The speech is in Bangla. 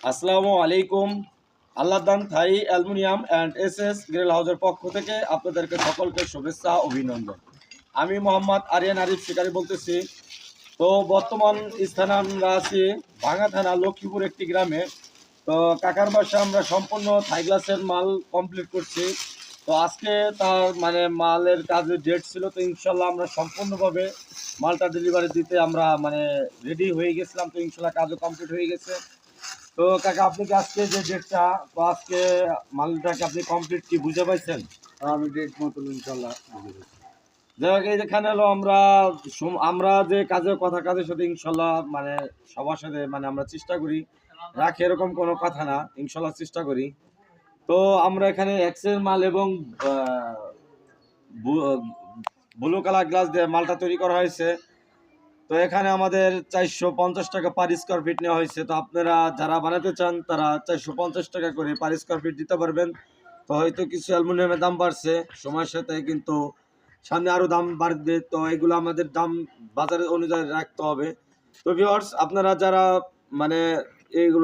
আসসালামু আলাইকুম। আল্লাহদান থাই অ্যালুমিনিয়াম অ্যান্ড এসএস গ্রিল হাউসের পক্ষ থেকে আপনাদেরকে সকলকে শুভেচ্ছা অভিনন্দন। আমি মোহাম্মদ আরিয়ান আরিফ শিকারী বলতেছি। তো বর্তমান স্থানে আমরা আছি ভাঙ্গা থানা লক্ষ্মীপুর একটি গ্রামে। তো কাকার বাসায় আমরা সম্পূর্ণ থাই গ্লাসের মাল কমপ্লিট করছি। তো আজকে তার মানে মালের কাজের ডেট ছিল, তো ইনশাল্লাহ আমরা সম্পূর্ণভাবে মালটা ডেলিভারি দিতে আমরা মানে রেডি হয়ে গেছিলাম। তো ইনশাল্লাহ কাজও কমপ্লিট হয়ে গেছে। তো কাকা আপনি কি আজকে যে ডেটটা, তো আজকে মালটাকে আপনি কমপ্লিট কি বুঝে পাইছেন? আমি ডেট মতো ইনশাল্লাহ বুঝে গেছি। যাই হোক, এই যেখানে হলো আমরা যে কাজের কাজের সাথে ইনশাল্লাহ মানে সবার সাথে মানে আমরা চেষ্টা করি রাখি, এরকম কোনো কথা না, ইনশাল্লাহ চেষ্টা করি। তো আমরা এখানে এক্সেল মাল এবং ব্লু কালার গ্লাস দিয়ে মালটা তৈরি করা হয়েছে। তো এখানে আমাদের 450 টাকা পার স্কোয়ার ফিট নেওয়া হয়েছে। তো আপনারা যারা বানাতে চান তারা 450 টাকা করে পার স্কোয়ার ফিট দিতে পারবেন। তো হয়তো কিছু অ্যালুমিনিয়ামের দাম বাড়ছে সময়ের সাথে, কিন্তু সামনে আরও দাম বাড়বে। তো এগুলো আমাদের দাম বাজারের অনুযায়ী রাখতে হবে। তো ভিউয়ার্স, আপনারা যারা মানে এইগুলো